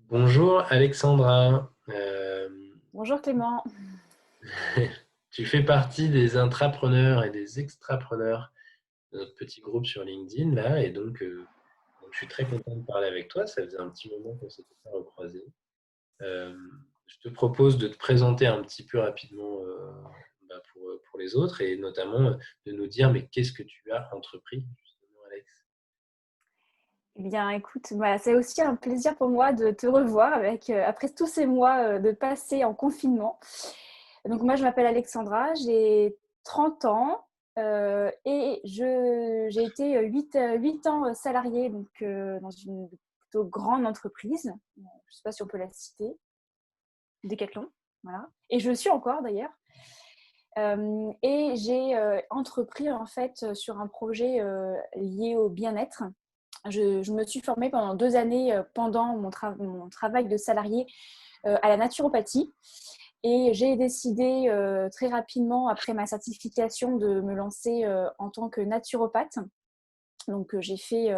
Bonjour Alexandra. Bonjour Clément. Tu fais partie des intrapreneurs et des extrapreneurs de notre petit groupe sur LinkedIn là, et donc je suis très content de parler avec toi. Ça faisait un petit moment qu'on s'était pas recroisés. Euh, je te propose de te présenter un petit peu rapidement pour les autres et notamment de nous dire mais qu'est-ce que tu as entrepris justement, Alex? Eh bien, écoute, voilà, c'est aussi un plaisir pour moi de te revoir après tous ces mois de passé en confinement. Donc, moi, je m'appelle Alexandra, j'ai 30 ans et j'ai été 8 ans salariée dans une plutôt grande entreprise. Je ne sais pas si on peut la citer, Decathlon. Voilà. Et je le suis encore d'ailleurs. Et j'ai entrepris en fait sur un projet lié au bien-être. Je me suis formée pendant 2 années pendant mon travail de salarié à la naturopathie. Et j'ai décidé très rapidement, après ma certification, de me lancer en tant que naturopathe. Donc j'ai fait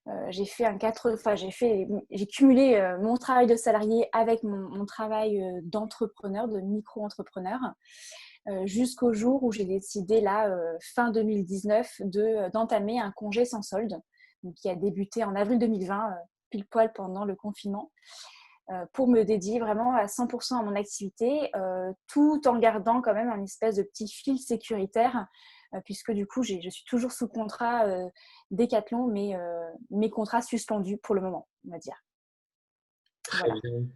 enfin j'ai cumulé mon travail de salarié avec mon travail d'entrepreneur, de micro-entrepreneur, jusqu'au jour où j'ai décidé là fin 2019 d'entamer un congé sans solde, donc qui a débuté en avril 2020, pile poil pendant le confinement, pour me dédier vraiment à 100% à mon activité, tout en gardant quand même un espèce de petit fil sécuritaire, puisque du coup, je suis toujours sous contrat Décathlon, mais mes contrats suspendus pour le moment, on va dire. Très Voilà. bien.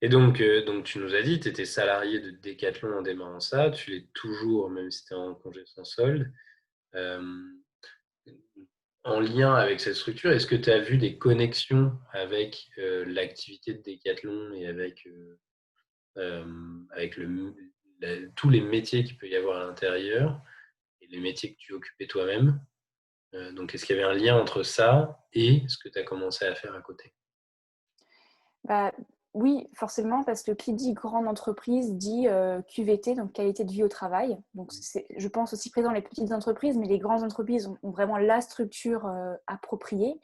Et donc, tu nous as dit, tu étais salarié de Decathlon en démarrant ça, tu l'es toujours, même si tu es en congé sans solde. Euh, En lien avec cette structure, est-ce que tu as vu des connexions avec l'activité de Decathlon et avec tous les métiers qu'il peut y avoir à l'intérieur et les métiers que tu occupais toi-même? Donc, est-ce qu'il y avait un lien entre ça et ce que tu as commencé à faire à côté? Bah, oui, forcément, parce que qui dit grande entreprise dit QVT, donc qualité de vie au travail. Donc, je pense aussi présent les petites entreprises, mais les grandes entreprises ont vraiment la structure appropriée.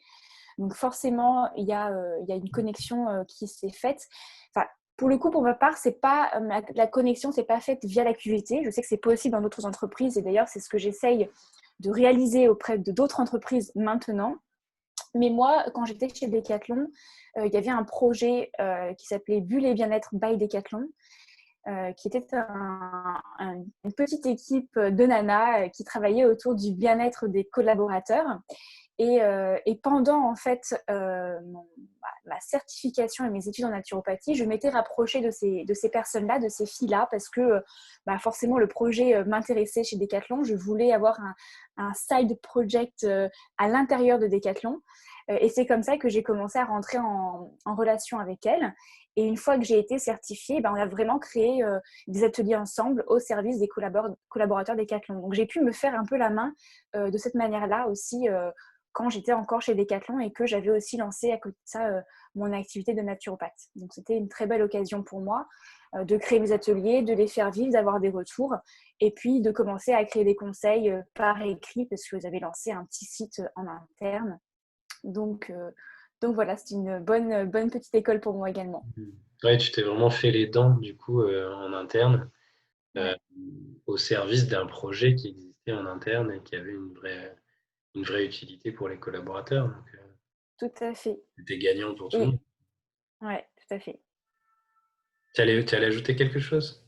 Donc, forcément, il y a une connexion qui s'est faite. Enfin, pour le coup, pour ma part, c'est pas, la connexion s'est pas faite via la QVT. Je sais que c'est possible dans d'autres entreprises, et d'ailleurs, c'est ce que j'essaye de réaliser auprès de d'autres entreprises maintenant. Mais moi, quand j'étais chez Decathlon, il y avait un projet qui s'appelait Bulle et bien-être by Decathlon, qui était une petite équipe de nanas qui travaillait autour du bien-être des collaborateurs. Et pendant en fait ma certification et mes études en naturopathie, je m'étais rapprochée de ces personnes-là, de ces filles-là, parce que forcément le projet m'intéressait chez Decathlon. Je voulais avoir un side project à l'intérieur de Decathlon. Et c'est comme ça que j'ai commencé à rentrer en relation avec elles. Et une fois que j'ai été certifiée, on a vraiment créé des ateliers ensemble au service des collaborateurs Decathlon. Donc j'ai pu me faire un peu la main de cette manière-là aussi quand j'étais encore chez Decathlon et que j'avais aussi lancé à côté de ça mon activité de naturopathe. Donc c'était une très belle occasion pour moi de créer mes ateliers, de les faire vivre, d'avoir des retours et puis de commencer à créer des conseils par écrit parce que vous avez lancé un petit site en interne. Donc, euh, donc voilà, c'est une bonne petite école pour moi également. Ouais, tu t'es vraiment fait les dents du coup en interne euh, Ouais, au service d'un projet qui existait en interne et qui avait une vraie utilité pour les collaborateurs. Donc, tout à fait. c'était gagnant pour tout le monde. Et ouais, tout à fait. Tu allais ajouter quelque chose?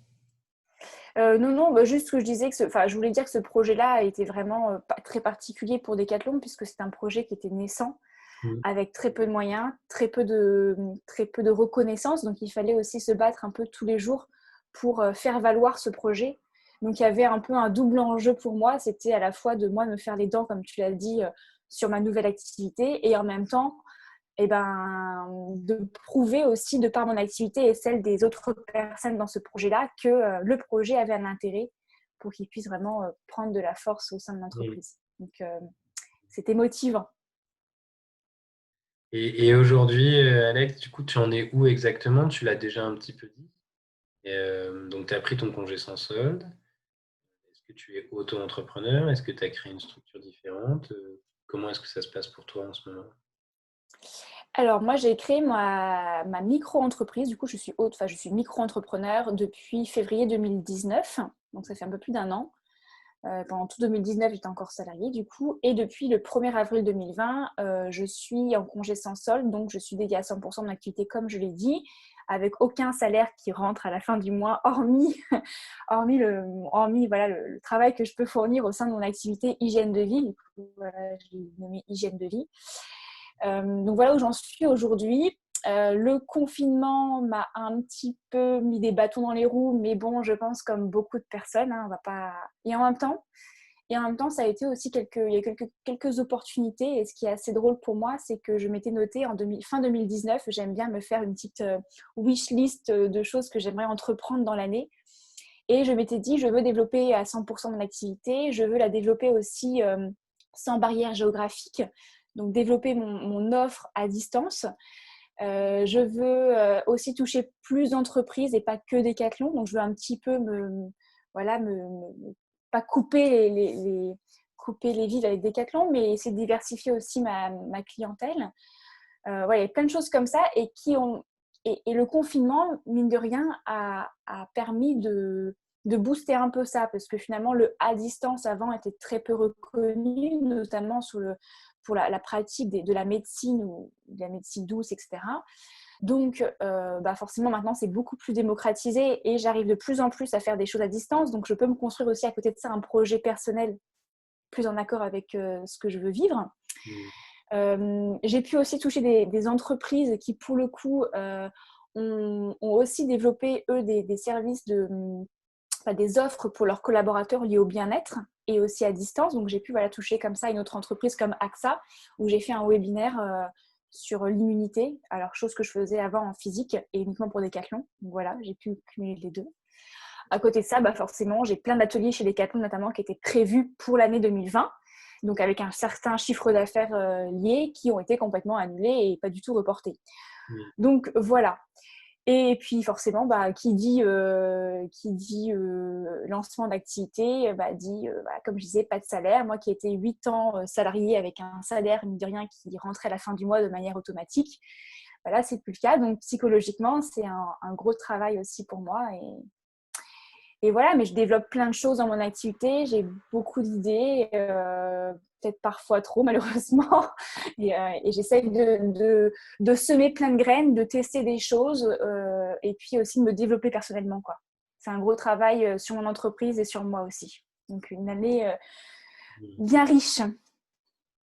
Non, non, juste que je disais je voulais dire que ce projet-là était vraiment pas très particulier pour Decathlon puisque c'est un projet qui était naissant Mm. avec très peu de moyens, très peu de reconnaissance. Donc, il fallait aussi se battre un peu tous les jours pour faire valoir ce projet. Donc, il y avait un peu un double enjeu pour moi. C'était à la fois de moi me faire les dents, comme tu l'as dit, sur ma nouvelle activité et en même temps, de prouver aussi, de par mon activité et celle des autres personnes dans ce projet-là, que le projet avait un intérêt pour qu'il puisse vraiment prendre de la force au sein de Mm. l'entreprise. Donc, c'était motivant. Et aujourd'hui, Alex, du coup, tu en es où exactement? Tu l'as déjà un petit peu dit. Donc, tu as pris ton congé sans solde. Est-ce que tu es auto-entrepreneur? Est-ce que tu as créé une structure différente? Comment est-ce que ça se passe pour toi en ce moment? Alors, moi, j'ai créé ma micro-entreprise. Du coup, je suis micro-entrepreneur depuis février 2019. Donc, ça fait un peu plus d'un an. Pendant tout 2019, j'étais encore salariée, du coup. Et depuis le 1er avril 2020, je suis en congé sans solde. Donc, je suis dédiée à 100% de mon activité, comme je l'ai dit, avec aucun salaire qui rentre à la fin du mois, hormis voilà, le travail que je peux fournir au sein de mon activité hygiène de vie. Du coup, voilà, je l'ai nommé hygiène de vie. Donc voilà où j'en suis aujourd'hui. Le confinement m'a un petit peu mis des bâtons dans les roues, mais bon, je pense comme beaucoup de personnes, hein, on va pas. Et en même temps, ça a été aussi il y a quelques opportunités. Et ce qui est assez drôle pour moi, c'est que je m'étais notée fin 2019, j'aime bien me faire une petite wish list de choses que j'aimerais entreprendre dans l'année. Et je m'étais dit, je veux développer à 100% mon activité, je veux la développer aussi sans barrière géographique, donc développer mon offre à distance. Je veux aussi toucher plus d'entreprises et pas que Decathlon, donc je veux un petit peu pas couper les vives avec Decathlon, mais essayer de diversifier aussi ma clientèle. Ouais, il y a plein de choses comme ça et le confinement, mine de rien, a permis de booster un peu ça, parce que finalement, le à distance avant était très peu reconnu, notamment pour la pratique de la médecine ou de la médecine douce, etc. Donc, forcément, maintenant, c'est beaucoup plus démocratisé et j'arrive de plus en plus à faire des choses à distance. Donc, je peux me construire aussi à côté de ça un projet personnel plus en accord avec ce que je veux vivre. J'ai pu aussi toucher des entreprises qui, pour le coup, ont aussi développé, eux, des services des offres pour leurs collaborateurs liées au bien-être et aussi à distance. Donc, j'ai pu toucher comme ça une autre entreprise comme AXA, où j'ai fait un webinaire sur l'immunité, alors chose que je faisais avant en physique et uniquement pour Decathlon. Donc voilà, j'ai pu cumuler les deux. À côté de ça, forcément, j'ai plein d'ateliers chez Decathlon notamment qui étaient prévus pour l'année 2020, donc avec un certain chiffre d'affaires lié qui ont été complètement annulés et pas du tout reportés. Donc voilà. Et puis forcément, qui dit lancement d'activité, dit, comme je disais, pas de salaire. Moi qui étais 8 ans salariée avec un salaire, mine de rien, qui rentrait à la fin du mois de manière automatique, là, c'est plus le cas. Donc psychologiquement, c'est un gros travail aussi pour moi. Et voilà, mais je développe plein de choses dans mon activité. J'ai beaucoup d'idées, peut-être parfois trop, malheureusement. Et j'essaie de semer plein de graines, de tester des choses et puis aussi de me développer personnellement, quoi. C'est un gros travail sur mon entreprise et sur moi aussi. Donc, une année bien riche.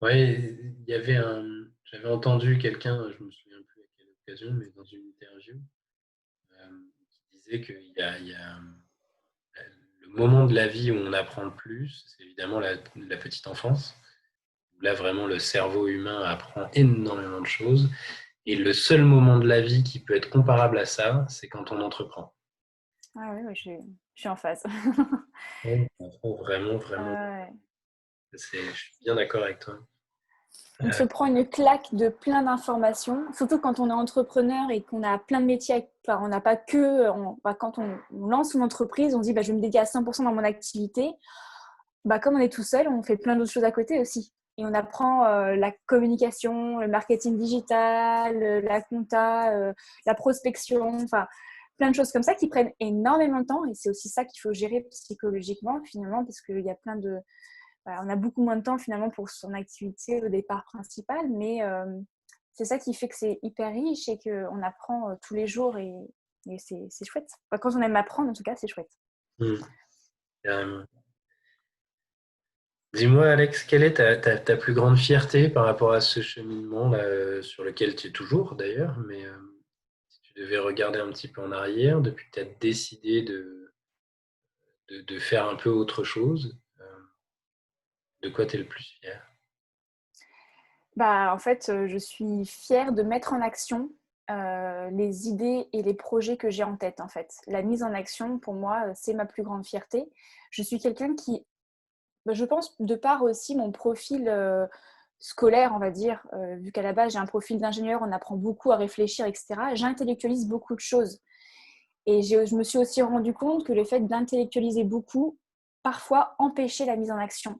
Oui, j'avais entendu quelqu'un, je me souviens plus à quelle occasion, mais dans une interview, qui disait qu'il y a le moment de la vie où on apprend le plus, c'est évidemment la petite enfance. Là, vraiment, le cerveau humain apprend énormément de choses. Et le seul moment de la vie qui peut être comparable à ça, c'est quand on entreprend. Ah oui, je suis en phase. On apprend vraiment, vraiment. Ouais. Je suis bien d'accord avec toi. On se prend une claque de plein d'informations, surtout quand on est entrepreneur et qu'on a plein de métiers. Enfin, on n'a pas que. Quand on lance une entreprise, on dit je vais me dédier à 100% dans mon activité. Comme on est tout seul, on fait plein d'autres choses à côté aussi. Et on apprend la communication, le marketing digital, la compta, la prospection, enfin plein de choses comme ça qui prennent énormément de temps. Et c'est aussi ça qu'il faut gérer psychologiquement finalement, parce qu'il y a on a beaucoup moins de temps finalement pour son activité au départ principale, mais c'est ça qui fait que c'est hyper riche et qu'on apprend tous les jours et c'est chouette. Quand on aime apprendre, en tout cas, c'est chouette. Carrément. Dis-moi, Alex, quelle est ta plus grande fierté par rapport à ce cheminement là, sur lequel tu es toujours d'ailleurs, mais si tu devais regarder un petit peu en arrière, depuis que tu as décidé de faire un peu autre chose, de quoi tu es le plus fier? En fait, je suis fière de mettre en action les idées et les projets que j'ai en tête. En fait, la mise en action, pour moi, c'est ma plus grande fierté. Je suis quelqu'un qui, je pense, de par aussi mon profil scolaire, on va dire, vu qu'à la base j'ai un profil d'ingénieur, on apprend beaucoup à réfléchir, etc. J'intellectualise beaucoup de choses. Et je me suis aussi rendu compte que le fait d'intellectualiser beaucoup, parfois empêchait la mise en action.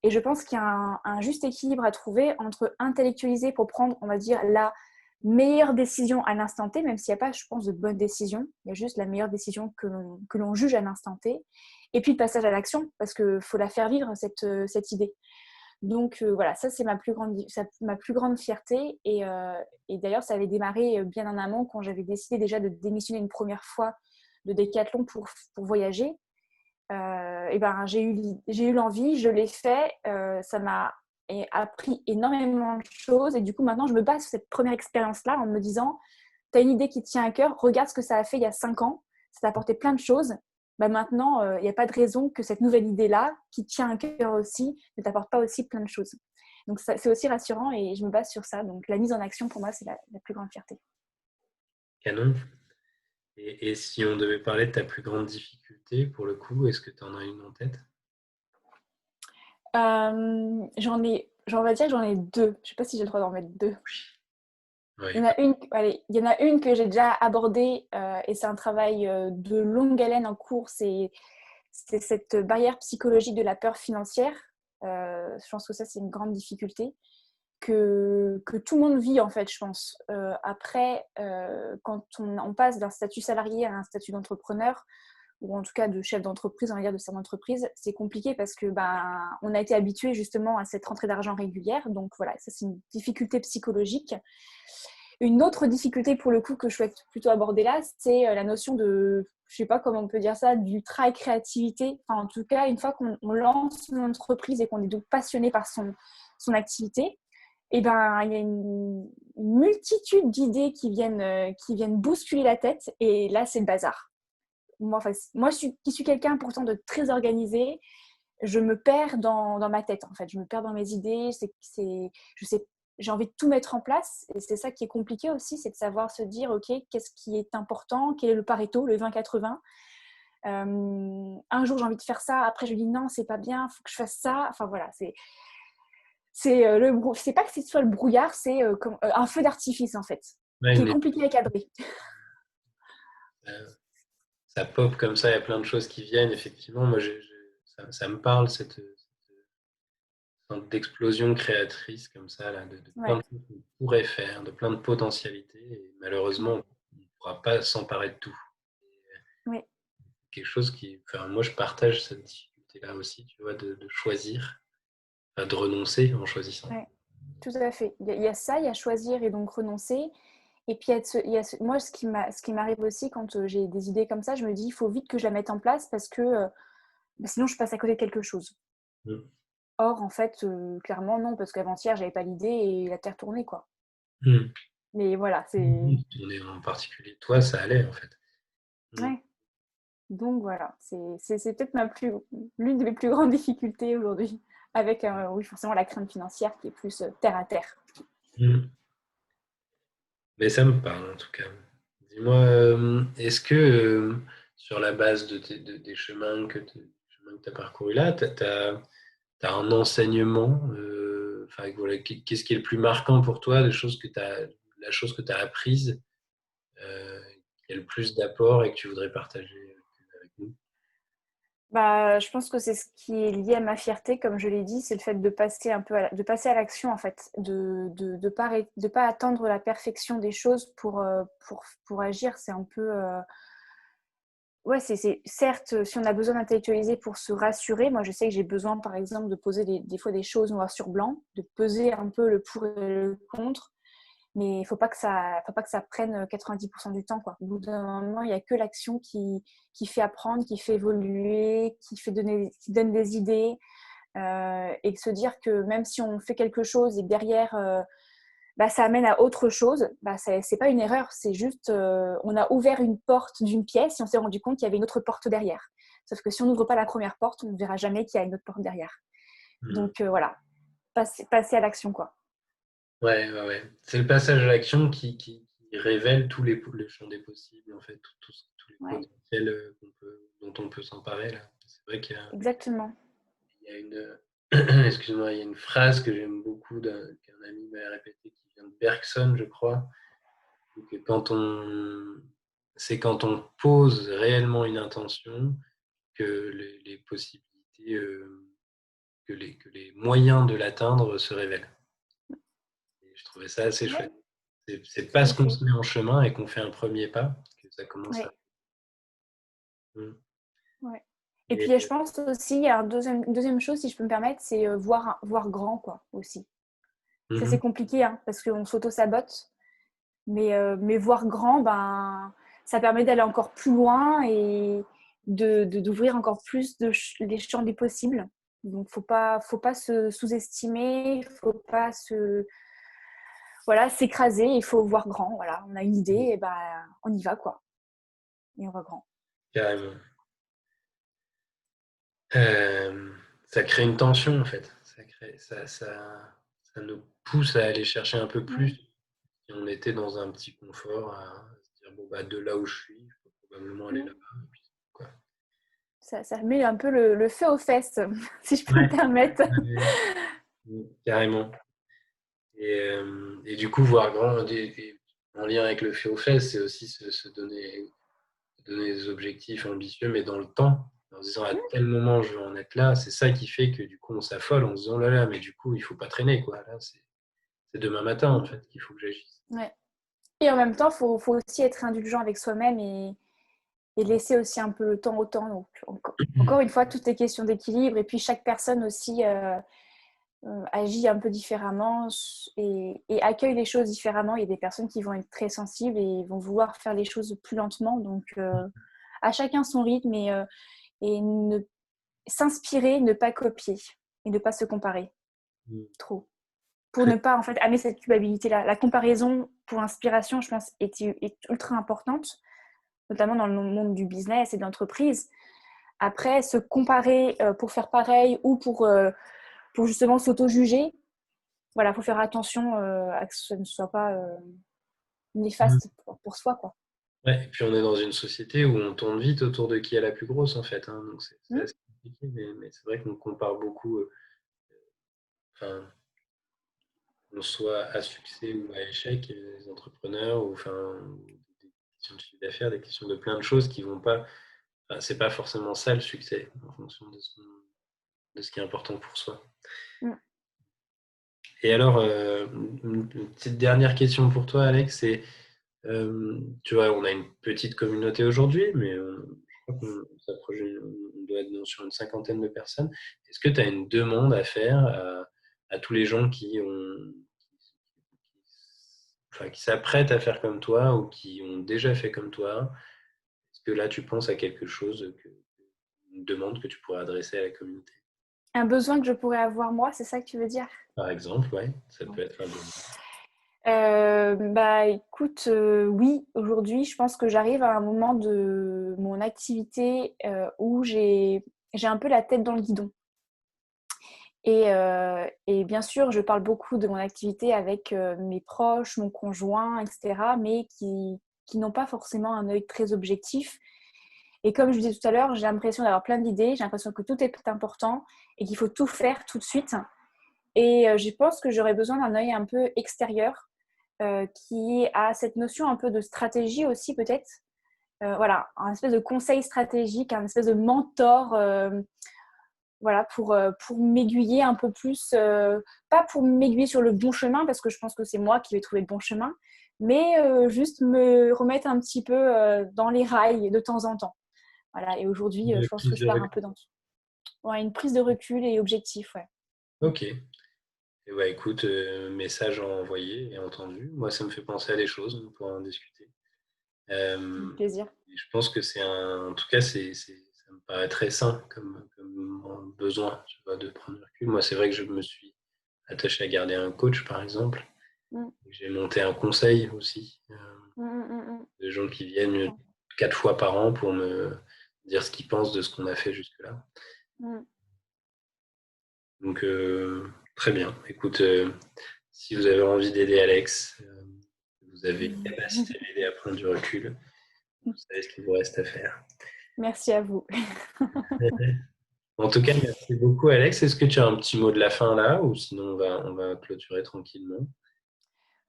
Et je pense qu'il y a un juste équilibre à trouver entre intellectualiser pour prendre, on va dire, meilleure décision à l'instant T, même s'il n'y a pas, je pense, de bonne décision. Il y a juste la meilleure décision que l'on juge à l'instant T. Et puis le passage à l'action, parce qu'il faut la faire vivre, cette idée. Donc voilà, ça c'est ma plus grande fierté. Et d'ailleurs, ça avait démarré bien en amont quand j'avais décidé déjà de démissionner une première fois de Decathlon pour voyager. Et ben, j'ai eu l'envie, je l'ai fait. Ça m'a appris énormément de choses. Et du coup, maintenant, je me base sur cette première expérience-là en me disant, tu as une idée qui te tient à cœur, regarde ce que ça a fait il y a 5 ans. Ça t'a apporté plein de choses. Bah maintenant, il n'y a pas de raison que cette nouvelle idée-là, qui tient à cœur aussi, ne t'apporte pas aussi plein de choses. Donc, c'est aussi rassurant et je me base sur ça. Donc, la mise en action, pour moi, c'est la plus grande fierté. Canon. Et si on devait parler de ta plus grande difficulté, pour le coup, est-ce que tu en as une en tête? On va dire que j'en ai deux. Je ne sais pas si j'ai le droit d'en mettre deux. Oui. Il y en a une que j'ai déjà abordée et c'est un travail de longue haleine en cours. C'est cette barrière psychologique de la peur financière. Je pense que ça, c'est une grande difficulté que tout le monde vit, en fait, je pense. Après, quand on passe d'un statut salarié à un statut d'entrepreneur, ou en tout cas de chef d'entreprise, on va dire de chef d'entreprise, c'est compliqué parce que on a été habitué justement à cette rentrée d'argent régulière. Donc voilà, ça c'est une difficulté psychologique. Une autre difficulté pour le coup que je souhaite plutôt aborder là, c'est la notion de, je sais pas comment on peut dire ça, d'ultra créativité. Enfin, en tout cas, une fois qu'on lance une entreprise et qu'on est donc passionné par son activité, et ben il y a une multitude d'idées qui viennent bousculer la tête et là c'est le bazar. Moi qui suis quelqu'un pourtant de très organisé, je me perds dans ma tête en fait. Je me perds dans mes idées. Je sais, j'ai envie de tout mettre en place et c'est ça qui est compliqué aussi, c'est de savoir se dire ok, qu'est-ce qui est important, quel est le Pareto, le 20-80. Un jour j'ai envie de faire ça, après je dis non c'est pas bien, faut que je fasse ça. Enfin voilà, c'est pas que ce soit le brouillard, c'est un feu d'artifice en fait, Ouais, qui est compliqué à cadrer. euh, ça pop comme ça, il y a plein de choses qui viennent. Effectivement, moi, ça me parle, cette sorte d'explosion créatrice comme ça, là, de plein Ouais, de choses qu'on pourrait faire, de plein de potentialités. Et malheureusement, on ne pourra pas s'emparer de tout. oui, Quelque chose enfin, moi, je partage cette difficulté-là aussi, tu vois, de choisir, enfin, de renoncer en choisissant. ouais, tout à fait. Il y a ça, il y a choisir et donc renoncer. Et puis, moi, ce qui m'arrive aussi quand j'ai des idées comme ça, je me dis, il faut vite que je la mette en place parce que sinon, je passe à côté de quelque chose. Mm. Or, en fait, clairement, non, parce qu'avant-hier, j'avais pas l'idée et la terre tournait, quoi. Mm. Mais voilà, On est en particulier, toi, ça allait en fait. Mm. ouais. Donc voilà, c'est peut-être l'une de mes plus grandes difficultés aujourd'hui, avec, oui, forcément, la crainte financière qui est plus terre à terre. Mm. Mais ça me parle en tout cas. Dis-moi, est-ce que sur la base des chemins que tu as parcourus là, tu as un enseignement, enfin, voilà, qu'est-ce qui est le plus marquant pour toi, la chose que tu as apprise, qui a le plus d'apport et que tu voudrais partager avec nous? Je pense que c'est ce qui est lié à ma fierté, comme je l'ai dit, c'est le fait de passer un peu de passer à l'action en fait, de pas attendre la perfection des choses pour agir. C'est un peu ouais, c'est certes si on a besoin d'intellectualiser pour se rassurer. Moi, je sais que j'ai besoin, par exemple, de poser des fois des choses noir sur blanc, de peser un peu le pour et le contre. Mais il ne faut pas que ça prenne 90% du temps, quoi. Au bout d'un moment, il n'y a que l'action qui fait apprendre, qui fait évoluer, qui donne des idées. Et de se dire que même si on fait quelque chose et que derrière, ça amène à autre chose, c'est pas une erreur. C'est juste, on a ouvert une porte d'une pièce et on s'est rendu compte qu'il y avait une autre porte derrière. Sauf que si on n'ouvre pas la première porte, on ne verra jamais qu'il y a une autre porte derrière. Mm. Donc voilà, passer à l'action, quoi. Ouais, ouais, ouais. C'est le passage à l'action qui révèle les champs des possibles, en fait, tous les Ouais, potentiels dont on peut s'emparer là. C'est vrai exactement. il y a une, excuse-moi, il y a une phrase que j'aime beaucoup qu'un ami m'a répétée qui vient de Bergson, je crois, que c'est quand on pose réellement une intention que les possibilités, que les moyens de l'atteindre se révèlent. Et je trouvais ça assez Ouais. chouette. C'est tout parce à qu'on fait. se met en chemin et qu'on fait un premier pas que ça commence à. Ouais, Mm. ouais. Et Et, puis, je pense aussi, il y a une deuxième chose, si je peux me permettre, c'est voir grand, quoi, aussi. Ça, mhm. c'est compliqué, hein, parce qu'on s'auto-sabote. Mais voir grand, ben, ça permet d'aller encore plus loin et d'ouvrir encore plus les champs des possibles. Donc, faut pas se sous-estimer, faut pas s'écraser, il faut voir grand. Voilà, on a une idée, et ben, on y va, quoi. Et on voit grand. Carrément. Euh, Ça crée une tension en fait. Ça nous pousse à aller chercher un peu plus. Ouais. Si on était dans un petit confort, à se dire bon bah de là où je suis, je peux probablement aller Mm. là-bas. Et puis, quoi. Ça met un peu le feu aux fesses, si je peux me Ouais, permettre. ouais, carrément. Et du coup, voir grand, en lien avec le fait aux fesses, c'est aussi se donner des objectifs ambitieux, mais dans le temps, en se disant à tel moment je veux en être là. C'est ça qui fait que du coup on s'affole en se disant oh là là, mais du coup il faut pas traîner quoi. Là, c'est demain matin en Mm. fait qu'il faut que j'agisse. Ouais. Et en même temps, faut aussi être indulgent avec soi-même et laisser aussi un peu le temps au temps. Donc, encore une fois, tout est question d'équilibre. Et puis, chaque personne aussi agit un peu différemment et accueille les choses différemment. Il y a des personnes qui vont être très sensibles et vont vouloir faire les choses plus lentement. Donc, à chacun son rythme et s'inspirer, ne pas copier et ne pas se comparer trop. Pour ne pas, en fait, amener cette culpabilité-là. La comparaison pour l'inspiration, je pense, est ultra importante, notamment dans le monde du business et de l'entreprise. Après, se comparer pour faire pareil ou pour justement s'auto-juger, voilà, il faut faire attention à que ce ne soit pas néfaste pour soi, quoi. Ouais, et puis on est dans une société où on tourne vite autour de qui est la plus grosse en fait, hein. Donc c'est Mm. assez compliqué, mais c'est vrai qu'on compare beaucoup, enfin, qu'on soit à succès ou à échec, les entrepreneurs, ou enfin, des questions de chiffre d'affaires, des questions de plein de choses qui vont pas. Enfin, c'est pas forcément ça le succès en fonction de ce qui est important pour soi. Mm. Et alors, une petite dernière question pour toi, Alex, c'est, tu vois, on a une petite communauté aujourd'hui, mais je crois qu'on s'approche, on doit être sur une cinquantaine de personnes. Est-ce que tu as une demande à faire à tous les gens enfin, qui s'apprêtent à faire comme toi ou qui ont déjà fait comme toi? Est-ce que là, tu penses à quelque chose, une demande que tu pourrais adresser à la communauté? Un besoin que je pourrais avoir moi, c'est ça que tu veux dire? Par exemple, ouais, ça peut être un besoin. Bah écoute, oui, aujourd'hui, je pense que j'arrive à un moment de mon activité où j'ai un peu la tête dans le guidon. Et bien sûr, je parle beaucoup de mon activité avec mes proches, mon conjoint, etc., mais qui n'ont pas forcément un œil très objectif. Et comme je disais tout à l'heure, j'ai l'impression d'avoir plein d'idées, j'ai l'impression que tout est important et qu'il faut tout faire tout de suite. Et je pense que j'aurais besoin d'un œil un peu extérieur qui a cette notion un peu de stratégie aussi peut-être. Voilà, un espèce de conseil stratégique, un espèce de mentor voilà, pour m'aiguiller un peu plus, pas pour m'aiguiller sur le bon chemin, parce que je pense que c'est moi qui vais trouver le bon chemin, mais juste me remettre un petit peu dans les rails de temps en temps. Voilà, et aujourd'hui, De je pense que prise je de pars un peu recul. dans ouais, une prise de recul et objectif. Ouais. Ok. Et bah, écoute, message envoyé et entendu. Moi, ça me fait penser à des choses, on pourra en discuter. Plaisir. Et je pense que en tout cas, ça me paraît très sain comme besoin, tu vois, de prendre du recul. Moi, c'est vrai que je me suis attaché à garder un coach, par exemple. Mm. J'ai monté un conseil aussi, Mm, mm, mm. de gens qui viennent 4 fois par an pour me dire ce qu'ils pensent de ce qu'on a fait jusque-là. Mm. Donc, très bien. Écoute, si vous avez envie d'aider Alex, vous avez une capacité Mm. à l'aider à prendre du recul, vous savez ce qu'il vous reste à faire. Merci à vous. En tout cas, merci beaucoup, Alex. Est-ce que tu as un petit mot de la fin là, ou sinon on va clôturer tranquillement?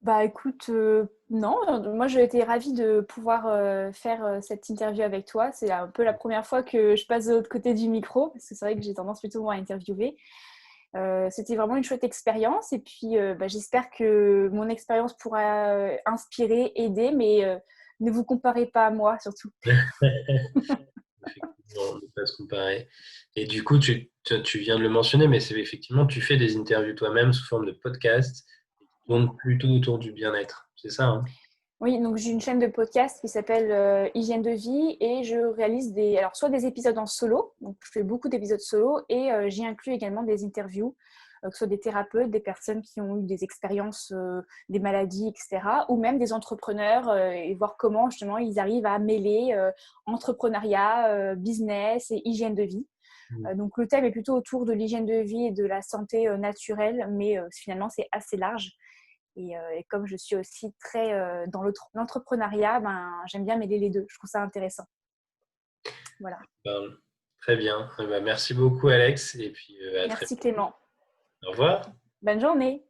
Bah écoute, non, moi j'ai été ravie de pouvoir faire cette interview avec toi. C'est un peu la première fois que je passe de l'autre côté du micro, parce que c'est vrai que j'ai tendance plutôt moi à interviewer. C'était vraiment une chouette expérience. Et puis, j'espère que mon expérience pourra inspirer, aider, mais ne vous comparez pas à moi surtout. Effectivement, on ne peut pas se comparer. Et du coup, tu viens de le mentionner, mais c'est effectivement, tu fais des interviews toi-même sous forme de podcast qui tournent plutôt autour du bien-être. C'est ça, hein? Oui, donc j'ai une chaîne de podcast qui s'appelle Hygiène de vie et je réalise alors soit des épisodes en solo, donc je fais beaucoup d'épisodes solo et j'y inclus également des interviews, que ce soit des thérapeutes, des personnes qui ont eu des expériences, des maladies, etc., ou même des entrepreneurs et voir comment justement ils arrivent à mêler entrepreneuriat, business et hygiène de vie. Mm. Donc le thème est plutôt autour de l'hygiène de vie et de la santé naturelle, mais finalement c'est assez large. Et comme je suis aussi très dans l'entrepreneuriat, j'aime bien mêler les deux. Je trouve ça intéressant. Voilà. Ben, très bien. Eh ben, merci beaucoup, Alex. Et puis, à très Merci bientôt. Clément. Au revoir. Bonne journée.